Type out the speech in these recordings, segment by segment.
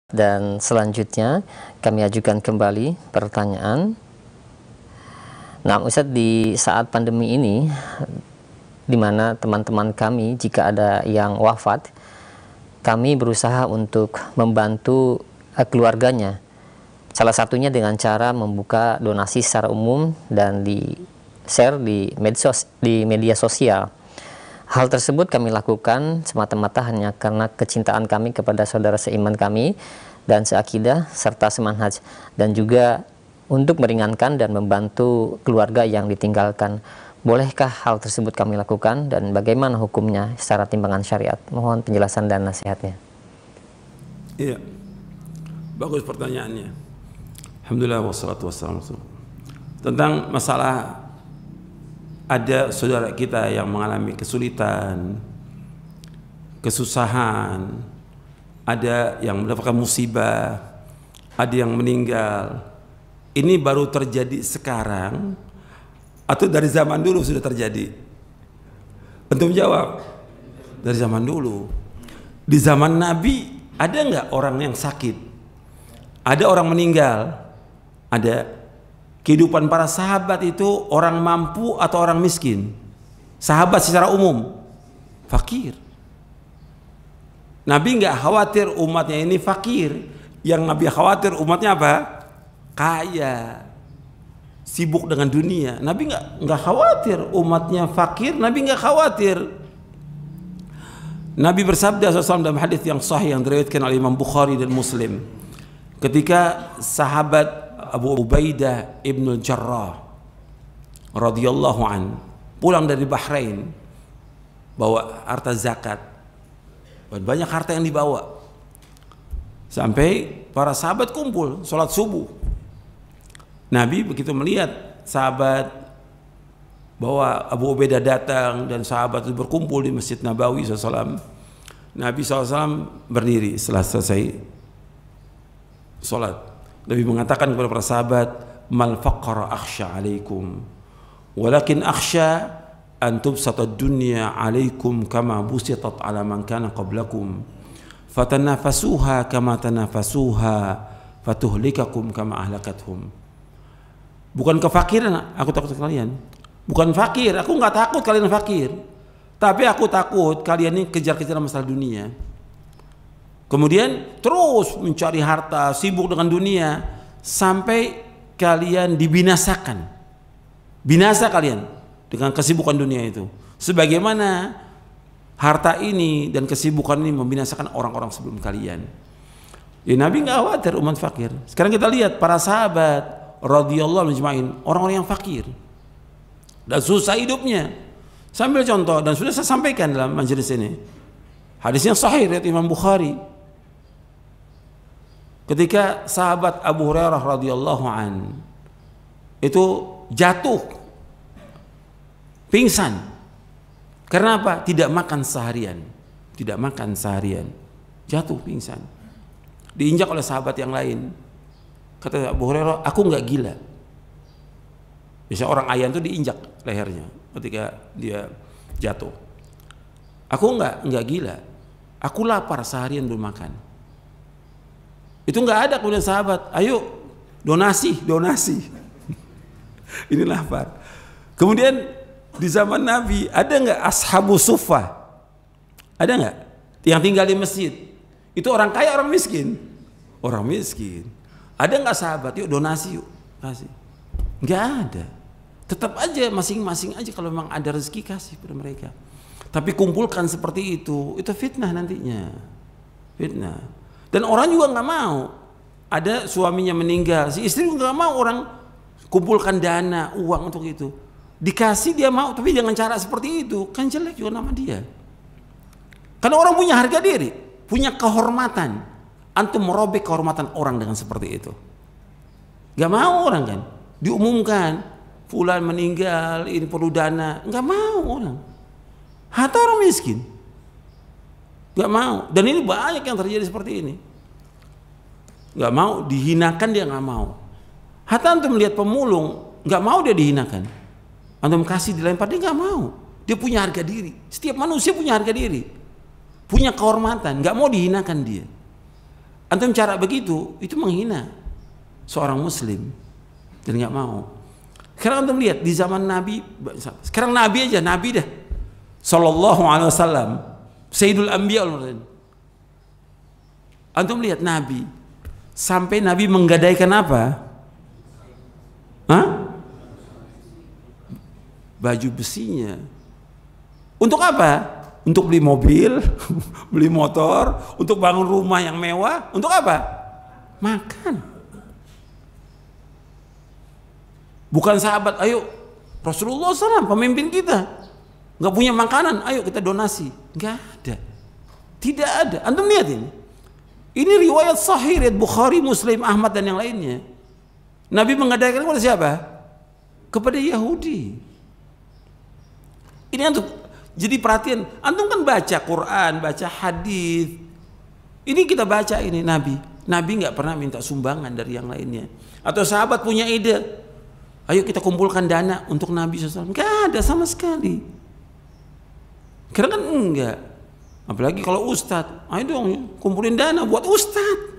Dan selanjutnya kami ajukan kembali pertanyaan. Nah, Ustadz, di saat pandemi ini, di mana teman-teman kami jika ada yang wafat, kami berusaha untuk membantu keluarganya. Salah satunya dengan cara membuka donasi secara umum dan di share di media sosial. Hal tersebut kami lakukan semata-mata hanya karena kecintaan kami kepada saudara seiman kami dan seakidah serta semanhaj, dan juga untuk meringankan dan membantu keluarga yang ditinggalkan. Bolehkah hal tersebut kami lakukan dan bagaimana hukumnya secara timbangan syariat? Mohon penjelasan dan nasihatnya. Iya, bagus pertanyaannya. Alhamdulillah wassalatu wassalamu tentang masalah ada saudara kita yang mengalami kesulitan, kesusahan, ada yang mendapatkan musibah, ada yang meninggal. Ini baru terjadi sekarang atau dari zaman dulu sudah terjadi? Untuk menjawab, dari zaman dulu. Di zaman Nabi ada nggak orang yang sakit? Ada orang meninggal? Ada. Kehidupan para sahabat itu orang mampu atau orang miskin? Sahabat secara umum fakir. Nabi nggak khawatir umatnya ini fakir. Yang Nabi khawatir umatnya apa? Kaya, sibuk dengan dunia. Nabi nggak khawatir umatnya fakir. Nabi nggak khawatir. Nabi bersabda SAW dalam hadis yang sahih yang diriwayatkan oleh Imam Bukhari dan Muslim, ketika sahabat Abu Ubaidah ibn Jarrah radhiyallahu an pulang dari Bahrain bawa harta zakat, banyak harta yang dibawa, sampai para sahabat kumpul sholat subuh. Nabi begitu melihat sahabat bahwa Abu Ubaidah datang dan sahabat itu berkumpul di Masjid Nabawi SAW, Nabi SAW berdiri setelah selesai sholat. Nabi mengatakan kepada para sahabat, mal faqra akhsha alaikum walakin akhsha an tubsata dunya alaikum kama busitat ala man kana qablakum fatanafasuha kama tanafasuha fatuhlikakum kama ahlakathum. Bukan kefakiran aku takut kalian, bukan fakir, aku nggak takut kalian fakir, tapi aku takut kalian ini kejar-kejar masalah dunia, kemudian terus mencari harta, sibuk dengan dunia, sampai kalian dibinasakan. Binasa kalian dengan kesibukan dunia itu. Sebagaimana harta ini dan kesibukan ini membinasakan orang-orang sebelum kalian. Ya, Nabi nggak khawatir umat fakir. Sekarang kita lihat para sahabat radhiyallahu anhum, orang-orang yang fakir dan susah hidupnya. Sambil contoh, dan sudah saya sampaikan dalam majelis ini, hadisnya sahih riwayat Imam Bukhari. Ketika sahabat Abu Hurairah radhiyallahu an itu jatuh pingsan karena apa? Tidak makan seharian, jatuh pingsan, diinjak oleh sahabat yang lain. Kata Abu Hurairah, aku nggak gila. Biasanya orang ayan itu diinjak lehernya ketika dia jatuh. Aku nggak gila, aku lapar seharian belum makan. Itu nggak ada. Kemudian sahabat, ayo donasi. Ini lapar. Kemudian di zaman Nabi ada nggak ashabu suffah? Ada nggak yang tinggal di masjid? Itu orang kaya, orang miskin? Orang miskin. Ada nggak sahabat? Yuk donasi, yuk kasih. Nggak ada. Tetap aja masing-masing aja, kalau memang ada rezeki kasih pada mereka. Tapi kumpulkan seperti itu fitnah nantinya. Fitnah. Dan orang juga nggak mau. Ada suaminya meninggal, si istri juga nggak mau orang kumpulkan dana, uang untuk itu. Dikasih dia mau, tapi dengan cara seperti itu kan jelek juga nama dia. Karena orang punya harga diri, punya kehormatan. Antum merobek kehormatan orang dengan seperti itu. Gak mau orang kan, diumumkan fulan meninggal, ini perlu dana, nggak mau orang. Hatta orang miskin nggak mau. Dan ini banyak yang terjadi seperti ini. Nggak mau, dihinakan dia nggak mau. Hatta antum melihat pemulung, nggak mau dia dihinakan. Antum kasih dilempar, dia nggak mau. Dia punya harga diri. Setiap manusia punya harga diri, punya kehormatan, nggak mau dihinakan dia. Antum cara begitu itu menghina seorang muslim dan nggak mau. Sekarang antum lihat di zaman Nabi, sekarang Nabi aja, Nabi dah sallallahu alaihi wasallam, Sayyidul Anbiya. Antum lihat Nabi, sampai Nabi menggadaikan apa? Hah? Baju besinya. Untuk apa? Untuk beli mobil, beli motor, untuk bangun rumah yang mewah. Untuk apa? Makan. Bukan sahabat, ayo Rasulullah SAW pemimpin kita nggak punya makanan, ayo kita donasi. Nggak ada, tidak ada. Antum lihat ini. Ini riwayat sahih, riwayat Bukhari, Muslim, Ahmad dan yang lainnya. Nabi menggadaikan kepada siapa? Kepada Yahudi. Ini antum jadi perhatian. Antum kan baca Quran, baca hadis. Ini kita baca ini Nabi. Nabi nggak pernah minta sumbangan dari yang lainnya. Atau sahabat punya ide, ayo kita kumpulkan dana untuk Nabi SAW. Nggak ada sama sekali. Karena kan enggak. Apalagi kalau ustadz, ayo dong kumpulin dana buat ustadz.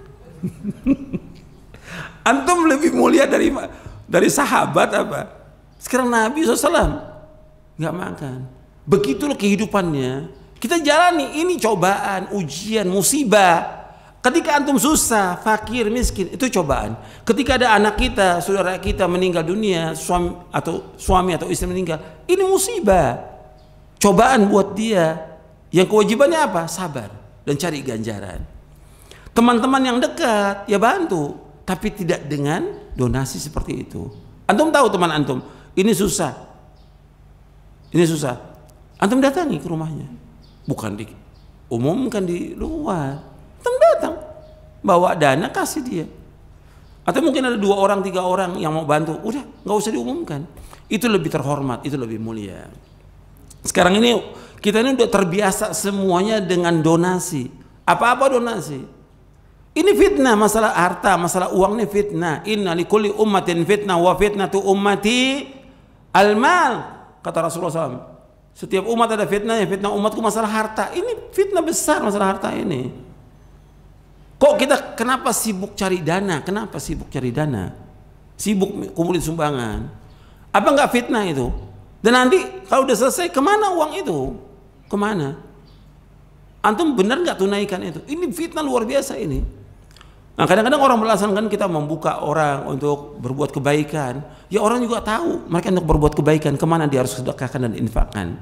Antum lebih mulia dari sahabat apa? Sekarang Nabi SAW nggak makan. Begitulah kehidupannya. Kita jalani ini cobaan, ujian, musibah. Ketika antum susah, fakir, miskin, itu cobaan. Ketika ada anak kita, saudara kita meninggal dunia, suami atau istri meninggal, ini musibah. Cobaan buat dia. Yang kewajibannya apa? Sabar dan cari ganjaran. Teman-teman yang dekat ya bantu, tapi tidak dengan donasi seperti itu. Antum tahu teman antum, ini susah. Ini susah. Antum datangi ke rumahnya. Bukan diumumkan di luar. Antum datang, bawa dana kasih dia. Atau mungkin ada 2 orang, 3 orang yang mau bantu, udah nggak usah diumumkan. Itu lebih terhormat, itu lebih mulia. Sekarang ini kita ini udah terbiasa semuanya dengan donasi. Apa-apa donasi. Ini fitnah, masalah harta, masalah uang ini fitnah. Inna likulli ummatin fitnah wa fitnatu ummati al-mal. Kata Rasulullah SAW. Setiap umat ada fitnah, ya fitnah umatku masalah harta. Ini fitnah besar masalah harta ini. Kok kita kenapa sibuk cari dana? Kenapa sibuk cari dana? Sibuk kumpulin sumbangan. Apa enggak fitnah itu? Dan nanti kalau udah selesai, kemana uang itu? Kemana? Antum benar nggak tunaikan itu? Ini fitnah luar biasa ini. Nah kadang-kadang orang beralasan kan kita membuka orang untuk berbuat kebaikan. Ya orang juga tahu mereka untuk berbuat kebaikan kemana dia harus sedekahkan dan infakkan.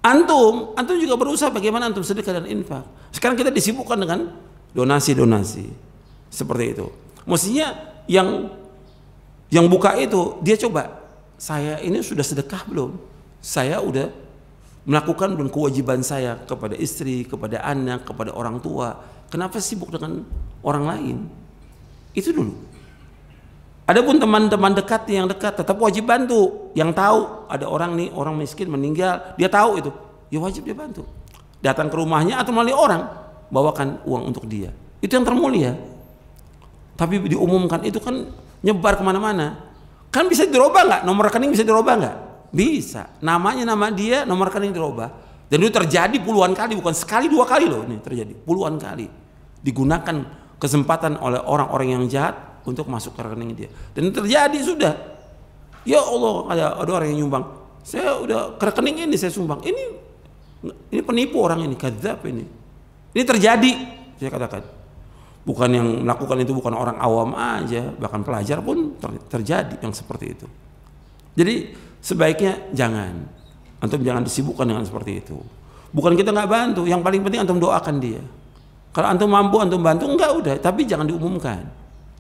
Antum juga berusaha bagaimana antum sedekah dan infak. Sekarang kita disibukkan dengan donasi-donasi seperti itu. Mestinya yang buka itu dia coba. Saya ini sudah sedekah belum? Saya udah melakukan belum kewajiban saya kepada istri, kepada anak, kepada orang tua. Kenapa sibuk dengan orang lain? Itu dulu. Adapun teman-teman dekat yang dekat tetap wajib bantu. Yang tahu ada orang nih, orang miskin meninggal, dia tahu itu, ya wajib dia bantu. Datang ke rumahnya atau melalui orang, bawakan uang untuk dia. Itu yang termulia. Tapi diumumkan itu kan nyebar kemana-mana. Kan bisa dirubah nggak? Nomor rekening bisa dirubah nggak? Bisa. Namanya nama dia, nomor rekening dirubah. Dan itu terjadi puluhan kali, bukan sekali 2 kali loh. Ini terjadi puluhan kali. Digunakan kesempatan oleh orang-orang yang jahat untuk masuk ke rekening dia. Dan itu terjadi sudah. Ya Allah, ada orang yang nyumbang. Saya udah ke rekening ini saya sumbang. Ini penipu orang ini, kadzab ini. Ini terjadi, saya katakan. Bukan yang melakukan itu bukan orang awam aja, bahkan pelajar pun terjadi yang seperti itu. Jadi sebaiknya jangan. Antum jangan disibukkan dengan seperti itu. Bukan kita nggak bantu, yang paling penting antum doakan dia. Kalau antum mampu antum bantu, enggak udah, tapi jangan diumumkan,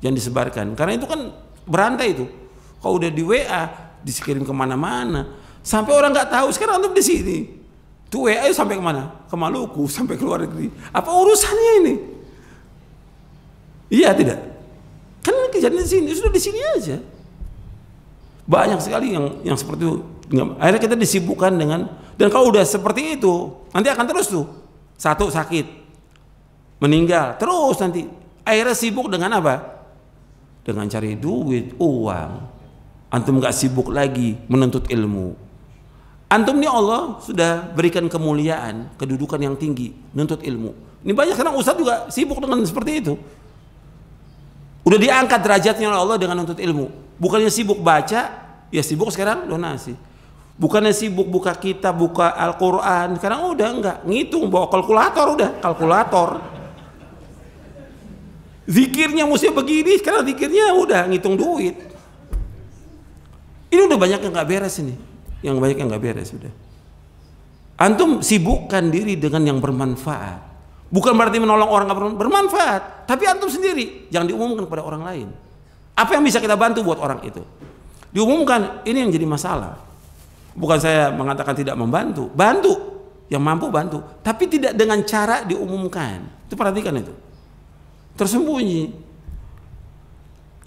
jangan disebarkan. Karena itu kan berantai itu. Kalau udah di WA, dikirim kemana-mana, sampai orang nggak tahu. Sekarang antum di sini, tuh WA sampai kemana? Ke Maluku, sampai ke luar negeri. Apa urusannya ini? Iya tidak? Kan kejadian di sini, sudah di sini aja. Banyak sekali yang seperti itu. Akhirnya kita disibukkan dengan, dan kalau udah seperti itu, nanti akan terus tuh. Satu sakit, meninggal, terus nanti. Akhirnya sibuk dengan apa? Dengan cari duit, uang. Antum gak sibuk lagi menuntut ilmu. Antum ini Allah sudah berikan kemuliaan, kedudukan yang tinggi, menuntut ilmu. Ini banyak sekarang ustadz juga sibuk dengan seperti itu. Udah diangkat derajatnya oleh Allah dengan nuntut ilmu. Bukannya sibuk baca, ya sibuk sekarang donasi. Bukannya sibuk buka kitab, buka Al-Quran. Sekarang udah enggak, ngitung, bawa kalkulator udah, kalkulator. Zikirnya mesti begini, sekarang zikirnya udah ngitung duit. Ini udah banyak yang nggak beres ini, yang banyak yang nggak beres sudah. Antum sibukkan diri dengan yang bermanfaat. Bukan berarti menolong orang nggak bermanfaat, tapi antum sendiri jangan diumumkan kepada orang lain. Apa yang bisa kita bantu buat orang itu? Diumumkan, ini yang jadi masalah. Bukan saya mengatakan tidak membantu, bantu yang mampu bantu, tapi tidak dengan cara diumumkan. Itu perhatikan itu. Tersembunyi.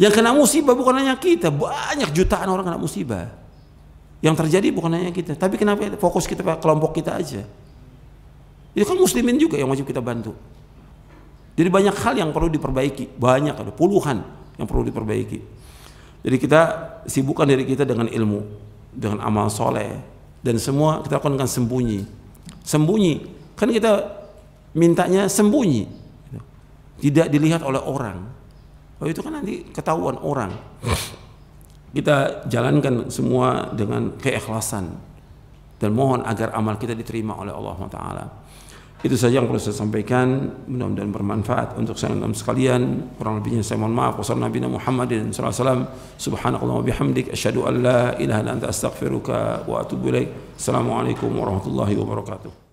Yang kena musibah bukan hanya kita, banyak jutaan orang kena musibah. Yang terjadi bukan hanya kita, tapi kenapa fokus kita pada kelompok kita aja? Itu kan muslimin juga yang wajib kita bantu. Jadi banyak hal yang perlu diperbaiki, banyak, ada puluhan yang perlu diperbaiki. Jadi kita sibukkan diri kita dengan ilmu, dengan amal soleh, dan semua kita lakukan dengan sembunyi. Sembunyi, kan kita mintanya sembunyi, tidak dilihat oleh orang. Oh itu kan nanti ketahuan orang. Kita jalankan semua dengan keikhlasan dan mohon agar amal kita diterima oleh Allah Taala. Itu saja yang perlu saya sampaikan, mudah-mudahan bermanfaat untuk saya dan sekalian. Kurang lebihnya saya mohon maaf. Wassalamualaikum Muhammadin sallallahu alaihi wasallam. Subhanakallah wa bihamdik asyhadu an la ilaha illa anta astaghfiruka wa atubu ilaik. Assalamualaikum warahmatullahi wabarakatuh.